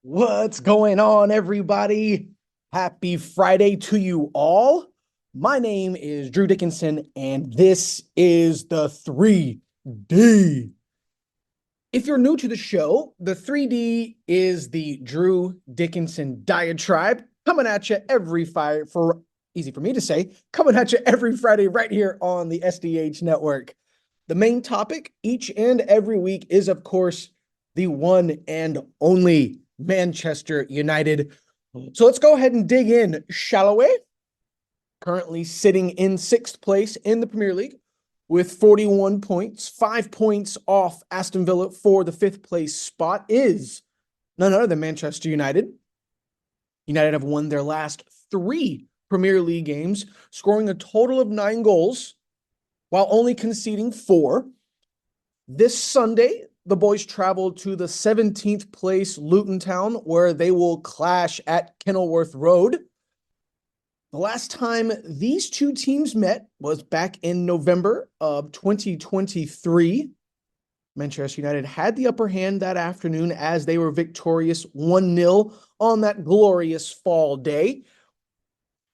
What's going on, everybody? Happy Friday to you all. My name is Drew Dickinson, and this is the 3D. If you're new to the show, the 3D is the Drew Dickinson Diatribe coming at you every Friday for easy for me to say, coming at you every Friday right here on the SDH network. The main topic each and every week is, of course, the one and only Manchester United. So let's go ahead and dig in, shall we? Currently sitting in sixth place in the Premier League with 41 points, 5 points off Aston Villa for the fifth place spot is none other than Manchester United. United have won their last 3 Premier League games, scoring a total of 9 goals while only conceding 4. This Sunday, the boys travel to the 17th place Luton Town, where they will clash at Kenilworth Road. The last time these two teams met was back in November of 2023. Manchester United had the upper hand that afternoon as they were victorious 1-0 on that glorious fall day.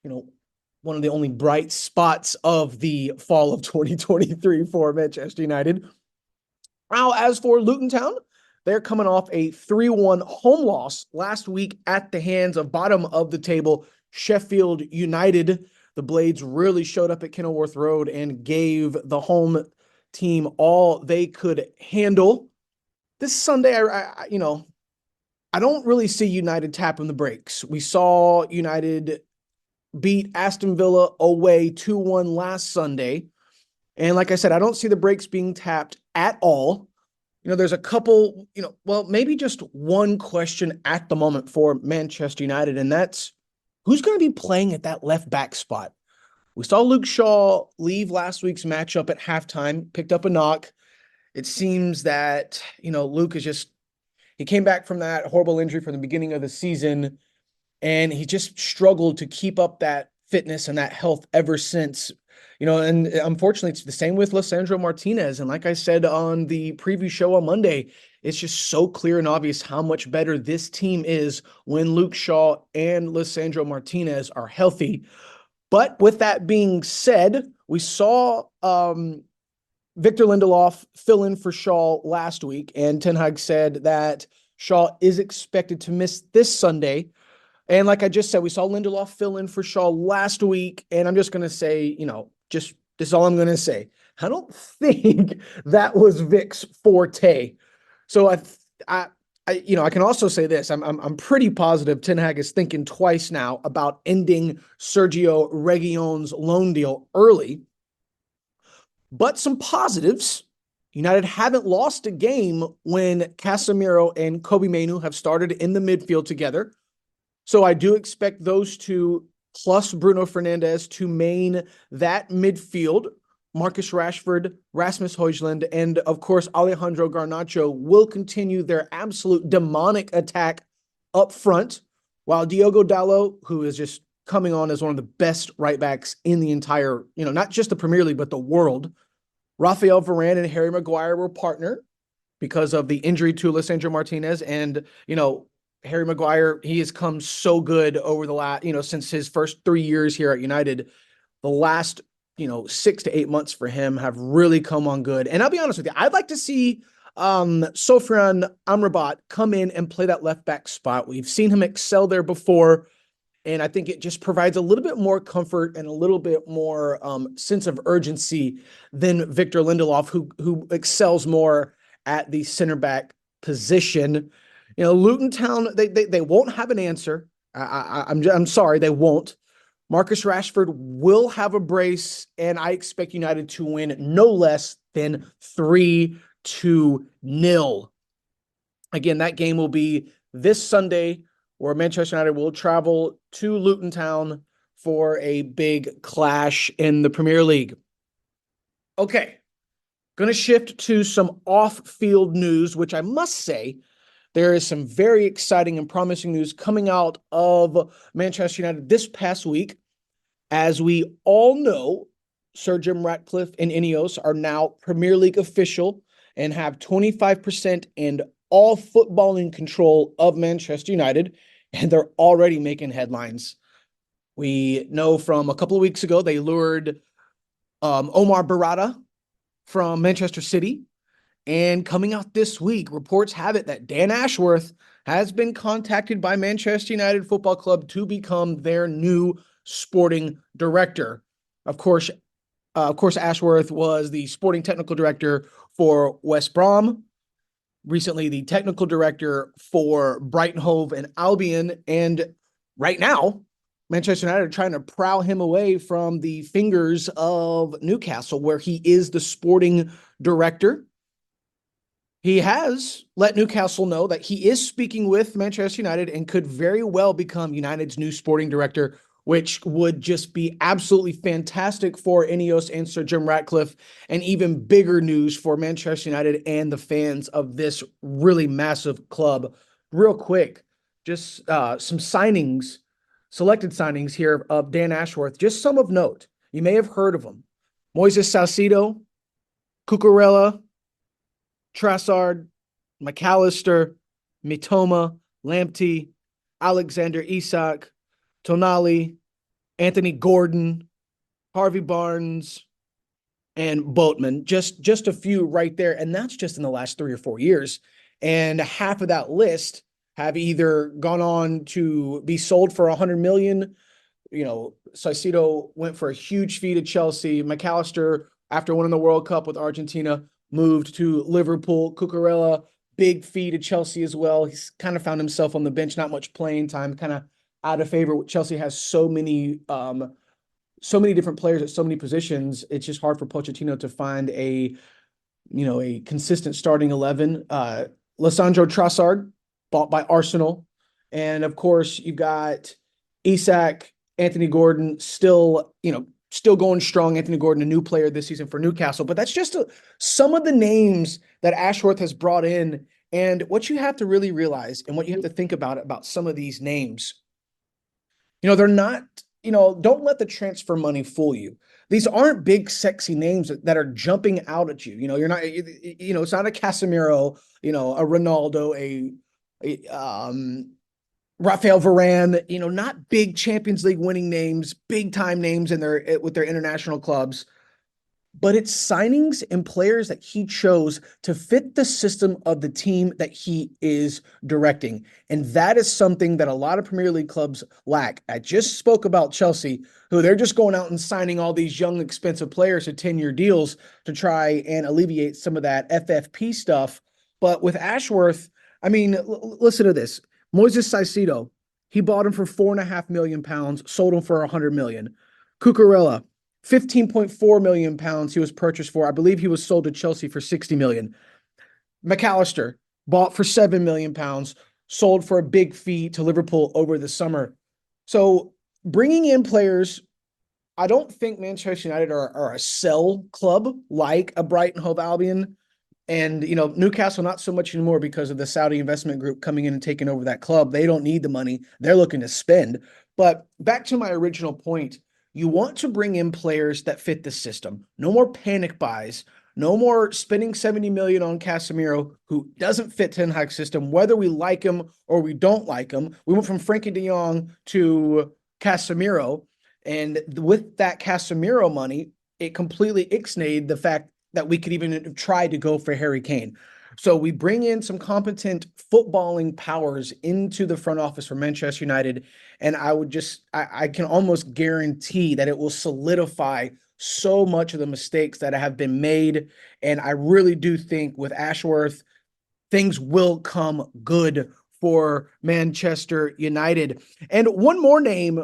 One of the only bright spots of the fall of 2023 for Manchester United. Now, as for Luton Town, they're coming off a 3-1 home loss last week at the hands of bottom of the table Sheffield United. The Blades really showed up at Kenilworth Road and gave the home team all they could handle. This Sunday, I don't really see United tapping the brakes. We saw United beat Aston Villa away 2-1 last Sunday. And like I said, I don't see the brakes being tapped at all. There's a couple, maybe just one question at the moment for Manchester United, and that's who's going to be playing at that left back spot. We saw Luke Shaw leave last week's matchup at halftime, picked up a knock. It seems that, Luke he came back from that horrible injury from the beginning of the season, and he just struggled to keep up that fitness and that health ever since. And unfortunately, it's the same with Lisandro Martinez. And like I said on the preview show on Monday, it's just so clear and obvious how much better this team is when Luke Shaw and Lisandro Martinez are healthy. But with that being said, we saw Victor Lindelof fill in for Shaw last week, and Ten Hag said that Shaw is expected to miss this Sunday. And like I just said, we saw Lindelof fill in for Shaw last week, and I'm just going to say, this is all I'm going to say. I don't think that was Vic's forte. So I can also say this. I'm pretty positive Ten Hag is thinking twice now about ending Sergio Reguilón's loan deal early. But some positives. United haven't lost a game when Casemiro and Kobe Mainoo have started in the midfield together. So I do expect those two plus Bruno Fernandes to main that midfield. Marcus Rashford, Rasmus Højlund, and of course Alejandro Garnacho will continue their absolute demonic attack up front, while Diogo Dalot, who is just coming on as one of the best right backs in the entire, not just the Premier League, but the world. Rafael Varane and Harry Maguire were partnered because of the injury to Lisandro Martinez. And, Harry Maguire, he has come so good over the last, since his first 3 years here at United. The last, 6 to 8 months for him have really come on good. And I'll be honest with you, I'd like to see Sofyan Amrabat come in and play that left back spot. We've seen him excel there before, and I think it just provides a little bit more comfort and a little bit more sense of urgency than Victor Lindelof, who excels more at the center back position. Luton Town, they won't have an answer. I'm sorry, they won't. Marcus Rashford will have a brace, and I expect United to win no less than 3-0. Again, that game will be this Sunday, where Manchester United will travel to Luton Town for a big clash in the Premier League. Okay, going to shift to some off-field news, which I must say, there is some very exciting and promising news coming out of Manchester United this past week. As we all know, Sir Jim Ratcliffe and Ineos are now Premier League official and have 25% and all footballing control of Manchester United, and they're already making headlines. We know from a couple of weeks ago, they lured Omar Barada from Manchester City. And coming out this week, reports have it that Dan Ashworth has been contacted by Manchester United Football Club to become their new sporting director. Of course, Ashworth was the sporting technical director for West Brom, recently the technical director for Brighton Hove and Albion, and right now, Manchester United are trying to prowl him away from the fingers of Newcastle, where he is the sporting director. He has let Newcastle know that he is speaking with Manchester United and could very well become United's new sporting director, which would just be absolutely fantastic for Ineos and Sir Jim Ratcliffe, and even bigger news for Manchester United and the fans of this really massive club. Real quick, just some signings, selected signings here of Dan Ashworth, just some of note. You may have heard of them. Moises Salcido, Cucurella, Trossard, McAllister, Mitoma, Lamptey, Alexander Isak, Tonali, Anthony Gordon, Harvey Barnes, and Boatman. Just a few right there. And that's just in the last 3 or 4 years. And half of that list have either gone on to be sold for 100 million. You know, Saicedo went for a huge fee to Chelsea. McAllister, after winning the World Cup with Argentina, moved to Liverpool. Cucurella, big fee to Chelsea as well. He's kind of found himself on the bench, not much playing time, kind of out of favor. Chelsea has so many different players at so many positions. It's just hard for Pochettino to find a consistent starting 11. Lissandro Trossard, bought by Arsenal. And of course, you got Isak, Anthony Gordon, still going strong. Anthony Gordon, a new player this season for Newcastle. But that's just some of the names that Ashworth has brought in. And what you have to really realize and what you have to think about some of these names, they're not, don't let the transfer money fool you. These aren't big, sexy names that are jumping out at you. You're not, it's not a Casemiro, a Ronaldo, Rafael Varane, not big Champions League winning names, big time names with their international clubs, but it's signings and players that he chose to fit the system of the team that he is directing. And that is something that a lot of Premier League clubs lack. I just spoke about Chelsea, who they're just going out and signing all these young, expensive players to 10-year deals to try and alleviate some of that FFP stuff. But with Ashworth, I mean, listen to this. Moises Caicedo, he bought him for £4.5 million, sold him for 100 million. Cucurella, £15.4 million he was purchased for. I believe he was sold to Chelsea for 60 million. McAllister, bought for £7 million, sold for a big fee to Liverpool over the summer. So bringing in players, I don't think Manchester United are a sell club like a Brighton Hove Albion. And, Newcastle, not so much anymore because of the Saudi investment group coming in and taking over that club. They don't need the money. They're looking to spend. But back to my original point, you want to bring in players that fit the system. No more panic buys. No more spending 70 million on Casemiro, who doesn't fit Ten Hag's system, whether we like him or we don't like him. We went from Frankie de Jong to Casemiro. And with that Casemiro money, it completely ixnayed the fact that we could even try to go for Harry Kane. So we bring in some competent footballing powers into the front office for Manchester United. And I can almost guarantee that it will solidify so much of the mistakes that have been made. And I really do think with Ashworth, things will come good for Manchester United. And one more name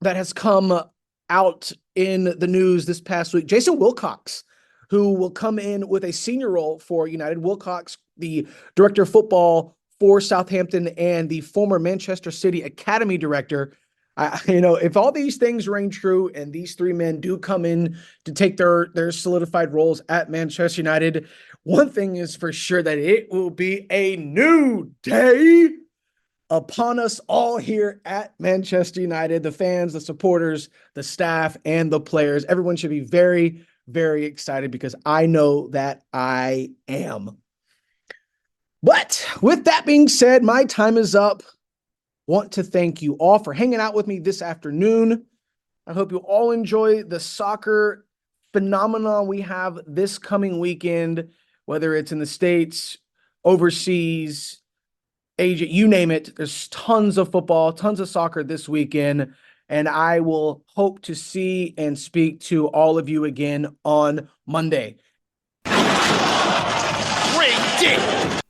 that has come out in the news this past week, Jason Wilcox, who will come in with a senior role for United. Wilcox, the director of football for Southampton and the former Manchester City Academy director. If all these things ring true and these three men do come in to take their solidified roles at Manchester United, one thing is for sure, that it will be a new day upon us all here at Manchester United, the fans, the supporters, the staff, and the players. Everyone should be very, very excited, because I know that I am. But with that being said, my time is up. Want to thank you all for hanging out with me this afternoon. I hope you all enjoy the soccer phenomenon we have this coming weekend, whether it's in the States, overseas, Asia, you name it. There's tons of football, tons of soccer this weekend. And I will hope to see and speak to all of you again on Monday. Great dick!